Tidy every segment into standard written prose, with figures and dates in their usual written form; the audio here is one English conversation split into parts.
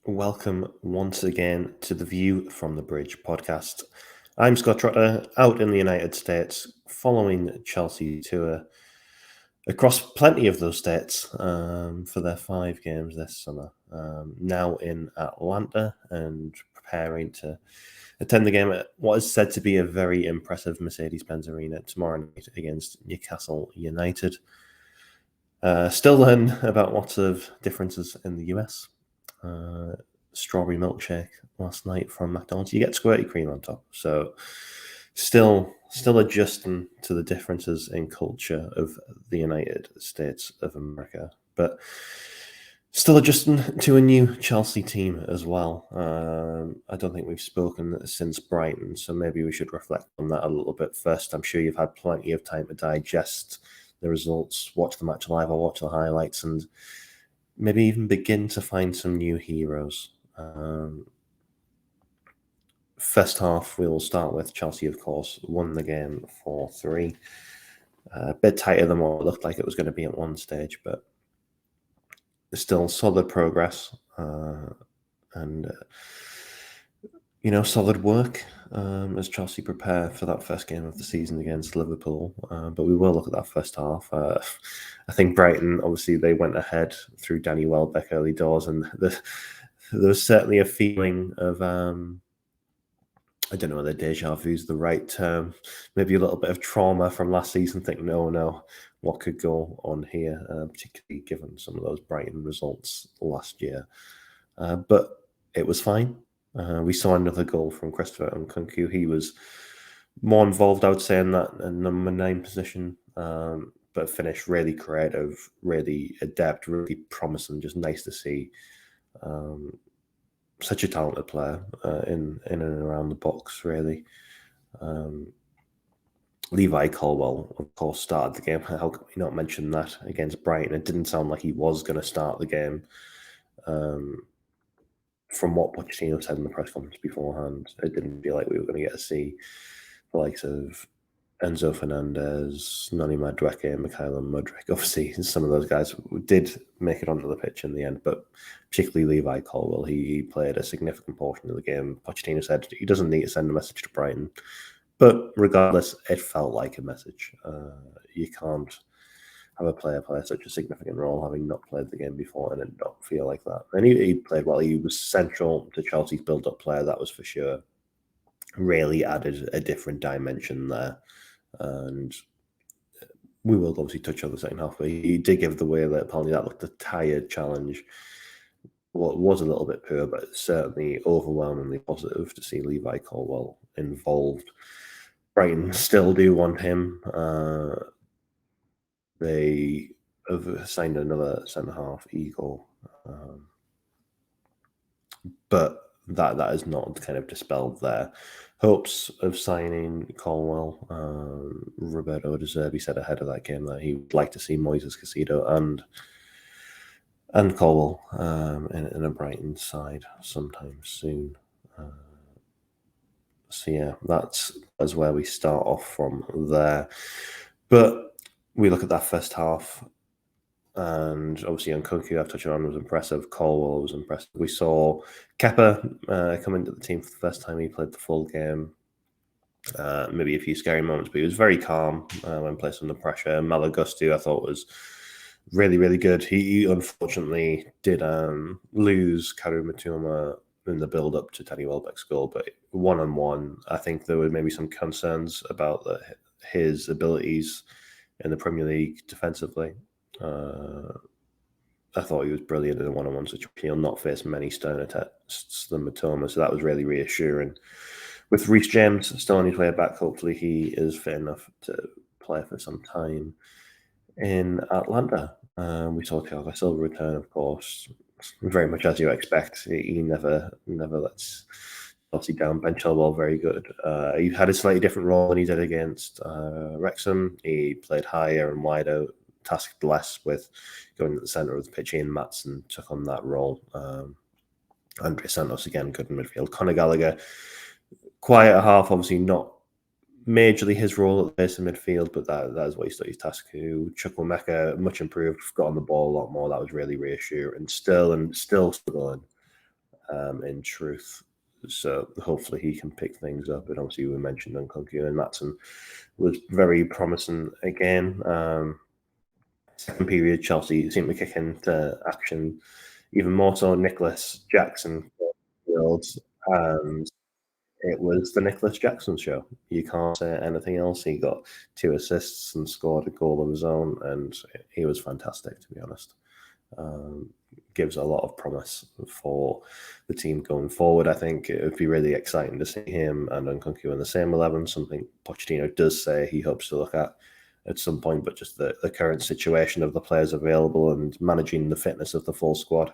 Welcome once again to the View from the Bridge podcast. I'm Scott Trotter, out in the United States, following Chelsea tour across plenty of those states for their 5 games this summer. Now in Atlanta and preparing to attend the game at what is said to be a very impressive Mercedes-Benz Arena tomorrow night against Newcastle United. Still learn about lots of differences in the US. Strawberry milkshake last night from McDonald's. You get squirty cream on top. So still adjusting to the differences in culture of the United States of America, but still adjusting to a new Chelsea team as well. I don't think we've spoken since Brighton, so maybe we should reflect on that a little bit first. I'm sure you've had plenty of time to digest the results, watch the match live or watch the highlights, and maybe even begin to find some new heroes. First half, we'll start with Chelsea, of course, won the game 4-3. A bit tighter than what it looked like it was going to be at one stage, but still solid progress and solid work as Chelsea prepare for that first game of the season against Liverpool. But we will look at that first half. I think Brighton, obviously, they went ahead through Danny Welbeck early doors, and there was certainly a feeling of, I don't know whether deja vu is the right term, maybe a little bit of trauma from last season, thinking, oh no, what could go on here, particularly given some of those Brighton results last year. But it was fine. We saw another goal from Christopher Nkunku. He was more involved, I would say, in that number 9 position, but finished really creative, really adept, really promising. Just nice to see such a talented player in and around the box, really. Levi Colwill, of course, started the game. How can we not mention that against Brighton? It didn't sound like he was going to start the game. From what Pochettino said in the press conference beforehand, it didn't feel like we were going to get to see the likes of Enzo Fernandez, Noni Madueke, Mikhailo Mudryk. Obviously, some of those guys did make it onto the pitch in the end, but particularly Levi Colwill, he played a significant portion of the game. Pochettino said he doesn't need to send a message to Brighton, but regardless, it felt like a message. You can't have a player play such a significant role, having not played the game before, and it not feel like that. And he played well. He was central to Chelsea's build-up player, that was for sure. Really added a different dimension there. And we will obviously touch on the second half, but he did give the way that apparently that looked a tired challenge. Well, it was a little bit poor, but certainly overwhelmingly positive to see Levi Colwill involved. Brighton still do want him. They have signed another centre-half, Eagle. But that is not kind of dispelled their hopes of signing Colwill. Roberto De Zerbi said ahead of that game that he would like to see Moises Caicedo and Colwill in a Brighton side sometime soon. So yeah, that's where we start off from there. But we look at that first half, and obviously Nkunku, I've touched on, was impressive. Colwill was impressive. We saw Kepa come into the team for the first time. He played the full game. Maybe a few scary moments, but he was very calm when placed under pressure. Malagustu, I thought, was really, really good. He unfortunately did lose Karu Matuma in the build-up to Danny Welbeck's goal, but one-on-one, I think there were maybe some concerns about his abilities in the Premier League defensively. I thought he was brilliant in a one-on-one situation. He'll not face many sterner tests than Matoma, so that was really reassuring. With Reece James still on his way back, hopefully he is fit enough to play for some time in Atlanta. We saw Thiago Silva return, of course, very much as you expect. He never lets Chelsea down. Ben Chilwell, very good. He had a slightly different role than he did against Wrexham. He played higher and wider, tasked less with going to the centre of the pitch. Ian Matson took on that role. Andre Santos, again, good in midfield. Conor Gallagher, quiet half, obviously not majorly his role at the base of midfield, but that is what he studied his task to. Chukwuemeka, much improved, got on the ball a lot more. That was really reassuring. Still struggling in truth. So hopefully he can pick things up. And obviously we mentioned Nkunku and Matson was very promising again. Second period, Chelsea seemed to kick into action even more so. Nicholas Jackson fields, and it was the Nicholas Jackson show. You can't say anything else. He got 2 assists and scored a goal of his own, and he was fantastic, to be honest. Gives a lot of promise for the team going forward. I think it would be really exciting to see him and Nkunku in the same 11, something Pochettino does say he hopes to look at some point, but just the current situation of the players available and managing the fitness of the full squad,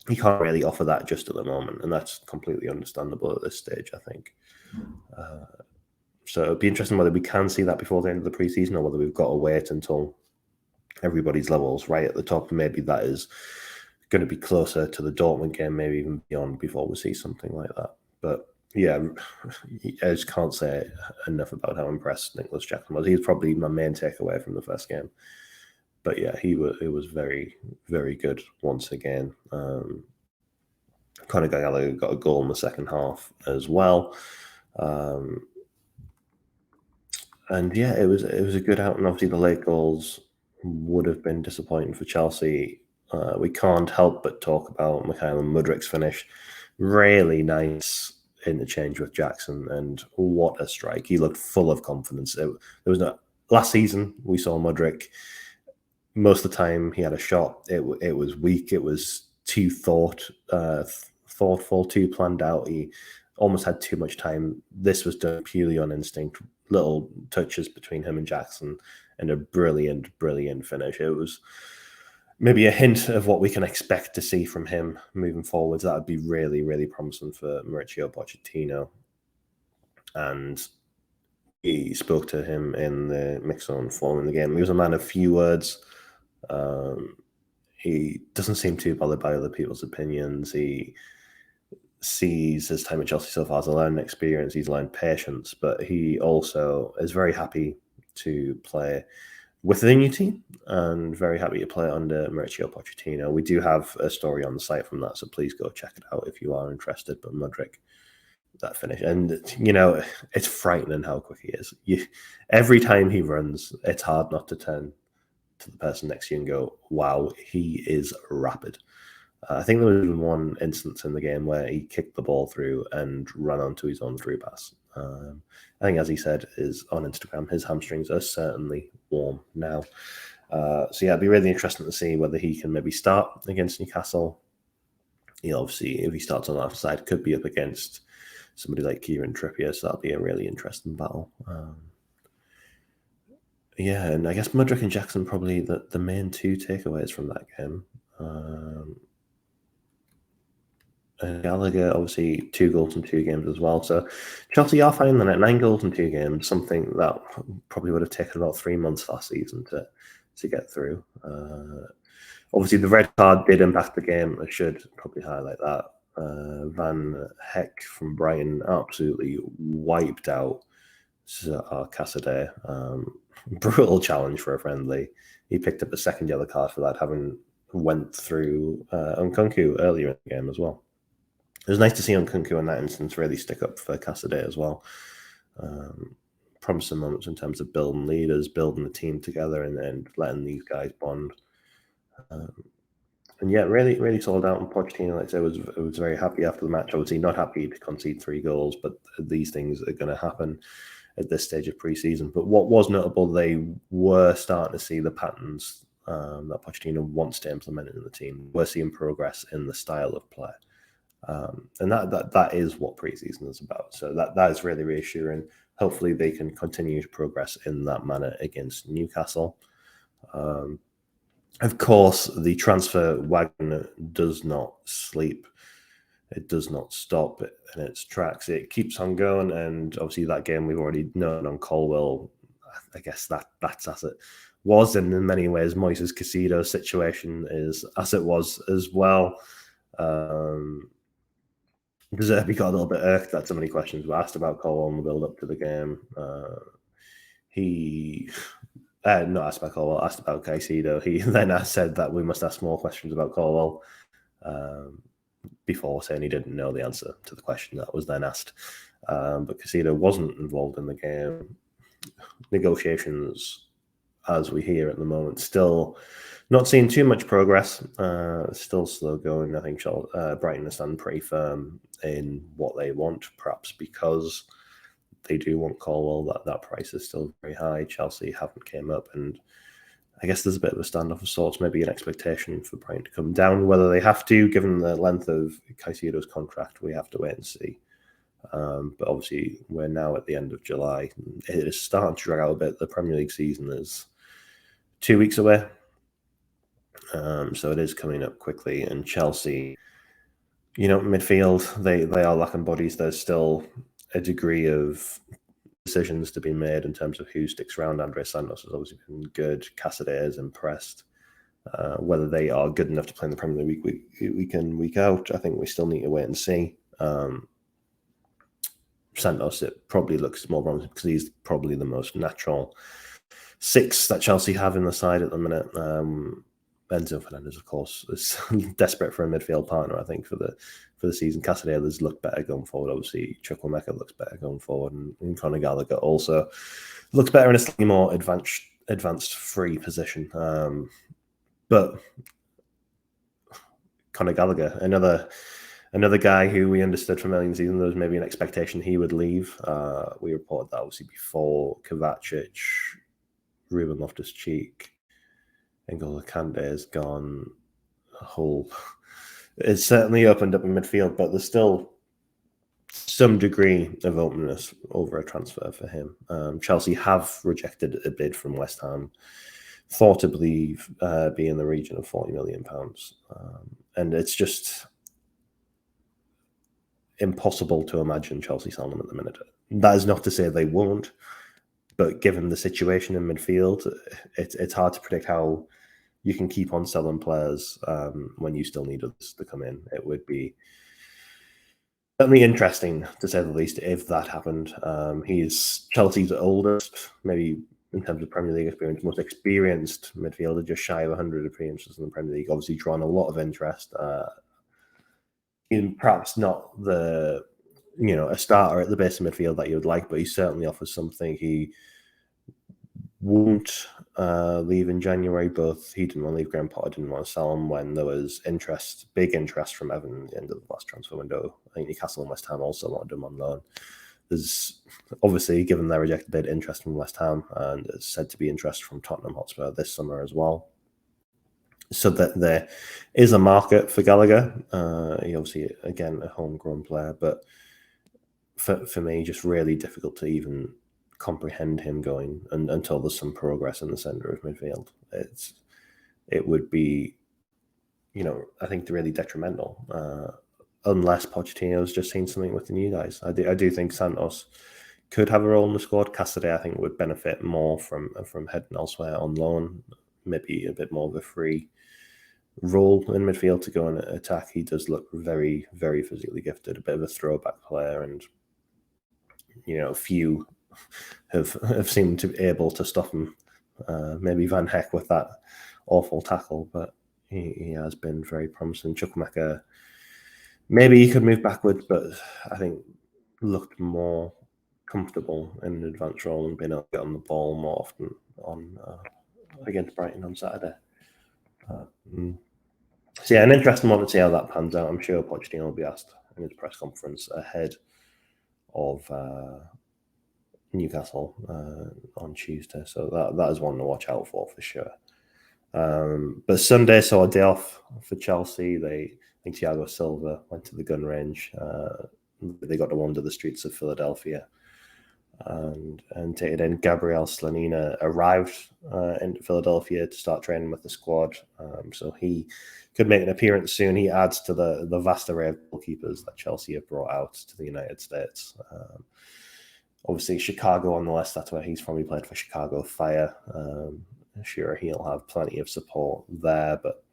he can't really offer that just at the moment, and that's completely understandable at this stage, I think. So it'd be interesting whether we can see that before the end of the preseason or whether we've got to wait until everybody's levels right at the top. Maybe that is going to be closer to the Dortmund game, maybe even beyond, before we see something like that. But yeah, I just can't say enough about how impressed Nicholas Jackson was. He's probably my main takeaway from the first game. But yeah, it was very, very good once again. Conor Gallagher got a goal in the second half as well. And yeah, it was a good out, and obviously the late goals would have been disappointing for Chelsea. We can't help but talk about Mikhail Mudrik's finish. Really nice interchange with Jackson, and what a strike! He looked full of confidence. There was no last season we saw Mudrik. Most of the time he had a shot. It was weak. It was too thoughtful, too planned out. He almost had too much time. This was done purely on instinct. Little touches between him and Jackson, and a brilliant, brilliant finish. It was maybe a hint of what we can expect to see from him moving forwards. That would be really, really promising for Mauricio Pochettino. And he spoke to him in the mix zone following the game. He was a man of few words. He doesn't seem too bothered by other people's opinions. He sees his time at Chelsea so far as a learning experience. He's learned patience, but he also is very happy to play with the new team and very happy to play under Mauricio Pochettino. We do have a story on the site from that, so please go check it out if you are interested. But Mudryk, that finish, and it's frightening how quick he is. Every time he runs, it's hard not to turn to the person next to you and go, wow, he is rapid. I think there was one instance in the game where he kicked the ball through and ran onto his own through pass. I think, as he said, is on Instagram, his hamstrings are certainly warm now. So yeah, it'd be really interesting to see whether he can maybe start against Newcastle. He obviously, if he starts on the left side, could be up against somebody like Kieran Trippier, so that'll be a really interesting battle. Yeah, and I guess Mudryk and Jackson probably the main two takeaways from that game. And Gallagher, obviously, 2 goals in 2 games as well. So Chelsea are finding that 9 goals in 2 games, something that probably would have taken about 3 months last season to get through. Obviously, the red card did impact the game. I should probably highlight that. Van Heck from Brighton absolutely wiped out Casadei. Brutal challenge for a friendly. He picked up a second yellow card for that, having went through Nkunku earlier in the game as well. It was nice to see Nkunku in that instance really stick up for Casadei as well. Promising moments in terms of building leaders, building the team together, and letting these guys bond. And yeah, really, really sold out. And Pochettino, like I said, was very happy after the match. Obviously, not happy to concede 3 goals, but these things are going to happen at this stage of pre-season. But what was notable, they were starting to see the patterns that Pochettino wants to implement in the team. We're seeing progress in the style of play. And that is what pre-season is about. So that is really reassuring. Hopefully they can continue to progress in that manner against Newcastle. Of course, the transfer wagon does not sleep. It does not stop in its tracks. It keeps on going, and obviously that game we've already known on Colwill. I guess that's as it was, and in many ways Moises Caicedo's situation is as it was as well. Deserby got a little bit irked that so many questions were asked about Colwill in the build-up to the game. He not asked about Colwill, asked about Caicedo. He then said that we must ask more questions about Colwill. before saying he didn't know the answer to the question that was then asked. But Caicedo wasn't involved in the game. Negotiations, as we hear at the moment, still not seeing too much progress. Still slow going. I think Brighton are standing pretty firm in what they want, perhaps because they do want Colwell. That price is still very high. Chelsea haven't came up, and I guess there's a bit of a standoff of sorts, maybe an expectation for Brighton to come down. Whether they have to, given the length of Caicedo's contract, we have to wait and see. But obviously, we're now at the end of July. It is starting to drag out a bit. The Premier League season is 2 weeks away. So it is coming up quickly. And Chelsea, midfield, they are lacking bodies. There's still a degree of decisions to be made in terms of who sticks around. André Santos has obviously been good. Catered has impressed. Whether they are good enough to play in the Premier League week in, week out, I think we still need to wait and see. Santos, it probably looks more promising because he's probably the most natural 6 that Chelsea have in the side at the minute. Enzo Fernandez, of course, is desperate for a midfield partner, I think, for the season. Casadeila's looked better going forward. Obviously, Chukwuemeka looks better going forward, and Conor Gallagher also looks better in a slightly more advanced free position. But Conor Gallagher, another guy who we understood from early in the season, there was maybe an expectation he would leave. We reported that obviously before. Kovacic, Ruben Loftus-Cheek, N'Golo Kante has gone. It's certainly opened up in midfield, but there's still some degree of openness over a transfer for him. Chelsea have rejected a bid from West Ham, thought to believe be in the region of £40 million. And it's just impossible to imagine Chelsea selling them at the minute. That is not to say they won't, but given the situation in midfield, it's hard to predict how you can keep on selling players when you still need others to come in. It would be certainly interesting, to say the least, if that happened. He's Chelsea's oldest, maybe in terms of Premier League experience, most experienced midfielder, just shy of 100 appearances in the Premier League. Obviously drawn a lot of interest. Perhaps not a starter at the base of midfield that you would like, but he certainly offers something. He won't leave in January. Both he didn't want to leave. Graham Potter didn't want to sell him when there was big interest from Everton at the end of the last transfer window. I think Newcastle and West Ham also wanted him on loan. There's obviously, given their rejected bid, interest from West Ham, and it's said to be interest from Tottenham Hotspur this summer as well. So that there is a market for Gallagher. He obviously, again, a homegrown player, but for me, just really difficult to even comprehend him going until there's some progress in the centre of midfield. It would be, I think, really detrimental unless Pochettino's just seen something with the new guys. I do think Santos could have a role in the squad. Casadei, I think, would benefit more from heading elsewhere on loan, maybe a bit more of a free role in midfield to go and attack. He does look very, very physically gifted, a bit of a throwback player, and few have seemed to be able to stop him. Maybe Van Heck with that awful tackle, but he has been very promising. Chukwuemeka, maybe he could move backwards, but I think looked more comfortable in an advanced role and being able to get on the ball more often on against Brighton on Saturday. So yeah, an interesting one to see how that pans out. I'm sure Pochettino will be asked in his press conference ahead of Newcastle on Tuesday. So that is one to watch out for sure. But Sunday saw a day off for Chelsea. I think Thiago Silva went to the gun range. They got to wander the streets of Philadelphia and take it in. Gabriel Slonina arrived into Philadelphia to start training with the squad. So he could make an appearance soon. He adds to the vast array of goalkeepers that Chelsea have brought out to the United States. Obviously, Chicago on the list. That's where he's from. He played for Chicago Fire. Sure, he'll have plenty of support there, but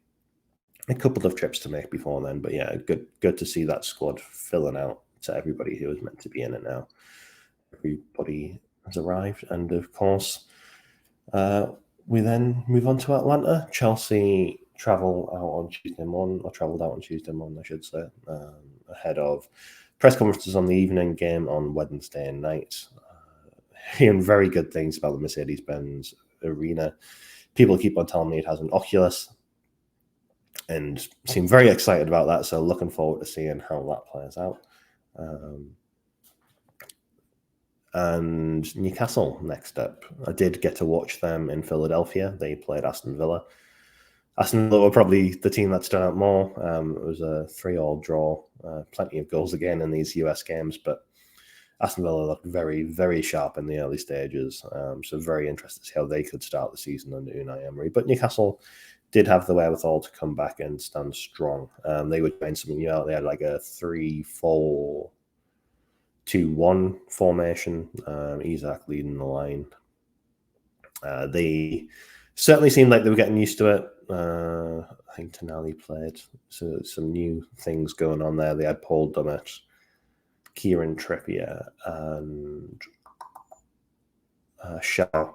a couple of trips to make before then. But yeah, good to see that squad filling out to everybody who is meant to be in it now. Everybody has arrived, and of course, we then move on to Atlanta. Chelsea travel out on Tuesday morning, or travelled out on Tuesday morning, I should say, ahead of press conferences on the evening, game on Wednesday night. Hearing very good things about the Mercedes-Benz arena. People keep on telling me it has an Oculus and seem very excited about that. So looking forward to seeing how that plays out. And Newcastle next up. I did get to watch them in Philadelphia. They played Aston Villa. Aston Villa were probably the team that stood out more. It was a 3-3 draw. Plenty of goals again in these US games, but Aston Villa looked very, very sharp in the early stages. So very interested to see how they could start the season under Unai Emery. But Newcastle did have the wherewithal to come back and stand strong. They were trying something new out. They had like a 3-4-2-1 formation. Isaac leading the line. They certainly seemed like they were getting used to it. I think Tonali played. So some new things going on there. They had Paul Dummett, Kieran Trippier, and Shaw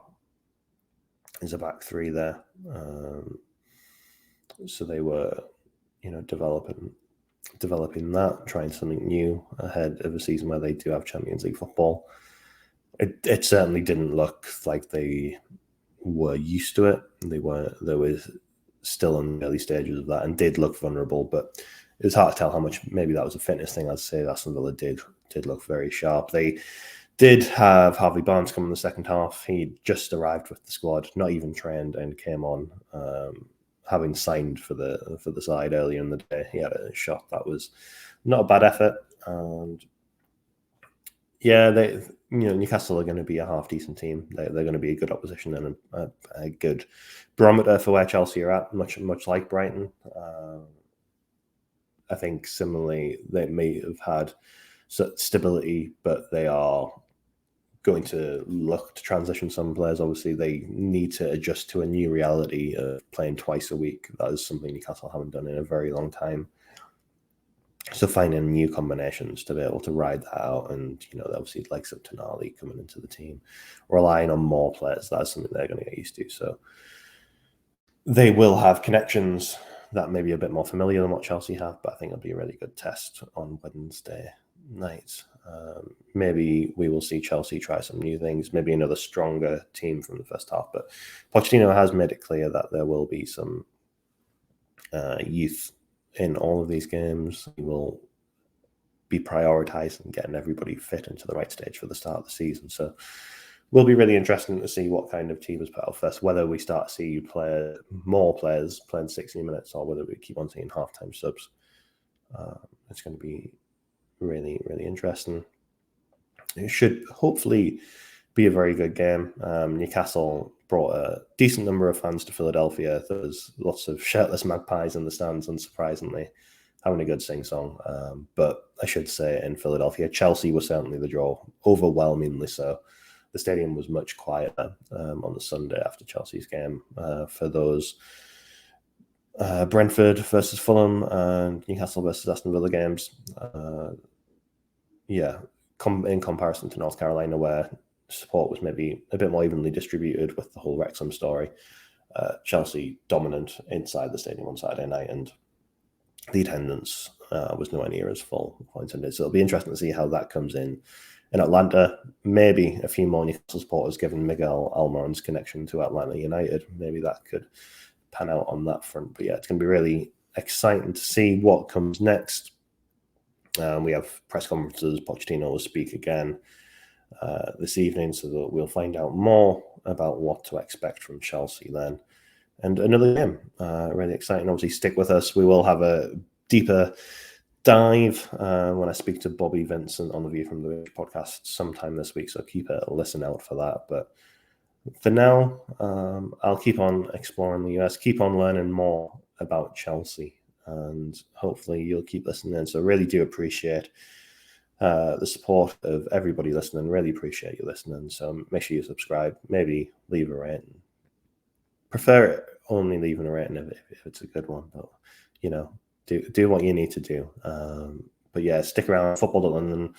is a back three there. So they were, developing that, trying something new ahead of a season where they do have Champions League football. It certainly didn't look like they were used to it. They were still in the early stages of that and did look vulnerable, but it was hard to tell how much maybe that was a fitness thing. I'd say Aston Villa did look very sharp. They did have Harvey Barnes come in the second half. He just arrived with the squad, not even trained, and came on having signed for the side earlier in the day. He had a shot that was not a bad effort. And yeah, Newcastle are going to be a half decent team. They're going to be a good opposition and a good barometer for where Chelsea are at, much like Brighton. I think similarly they may have had stability, but they are going to look to transition some players. Obviously, they need to adjust to a new reality of playing twice a week. That is something Newcastle haven't done in a very long time. So finding new combinations to be able to ride that out, and obviously likes of Tonali coming into the team, relying on more players, that's something they're going to get used to. So they will have connections that may be a bit more familiar than what Chelsea have, but I think it'll be a really good test on Wednesday night. Maybe we will see Chelsea try some new things, maybe another stronger team from the first half, but Pochettino has made it clear that there will be some youth in all of these games. He will be prioritizing getting everybody fit into the right stage for the start of the season. So will be really interesting to see what kind of team is put out first, whether we start to see more players playing 60 minutes or whether we keep on seeing halftime subs. It's going to be really, really interesting. It should hopefully be a very good game. Newcastle brought a decent number of fans to Philadelphia. There was lots of shirtless magpies in the stands, unsurprisingly, having a good sing-song. But I should say in Philadelphia, Chelsea was certainly the draw, overwhelmingly so. The stadium was much quieter on the Sunday after Chelsea's game for those Brentford versus Fulham and Newcastle versus Aston Villa games. In comparison to North Carolina, where support was maybe a bit more evenly distributed with the whole Wrexham story, Chelsea dominant inside the stadium on Saturday night, and the attendance was nowhere near as full. So it'll be interesting to see how that comes in Atlanta. Maybe a few more Newcastle supporters, given Miguel Almiron's connection to Atlanta United. Maybe that could pan out on that front. But yeah, it's going to be really exciting to see what comes next. We have press conferences. Pochettino will speak again this evening, so that we'll find out more about what to expect from Chelsea then. And another game, really exciting. Obviously, stick with us. We will have a deeper dive when I speak to Bobby Vincent on the View from the Bridge podcast sometime this week, so keep a listen out for that. But for now, I'll keep on exploring the US, keep on learning more about Chelsea, and hopefully you'll keep listening. So really do appreciate the support of everybody listening. Really appreciate you listening. So make sure you subscribe, maybe leave a rating. Prefer only leaving a rating if it's a good one, but do what you need to do. But yeah, stick around. Football.London.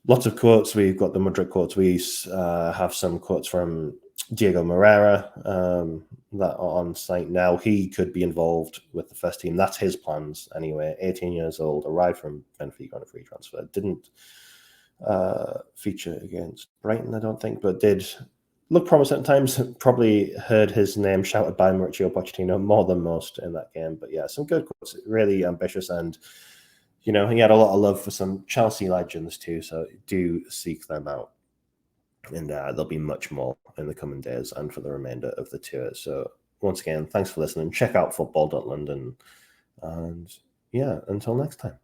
Lots of quotes. We've got the Mudrick quotes. We have some quotes from Diego Moreira that are on site now. He could be involved with the first team. That's his plans anyway. 18 years old, arrived from Benfica on a free transfer. Didn't feature against Brighton, I don't think, but did look promising at times. Probably heard his name shouted by Mauricio Pochettino more than most in that game. But yeah, some good quotes. Really ambitious, and he had a lot of love for some Chelsea legends too. So do seek them out. And there'll be much more in the coming days and for the remainder of the tour. So once again, thanks for listening. Check out Football.London. And yeah, until next time.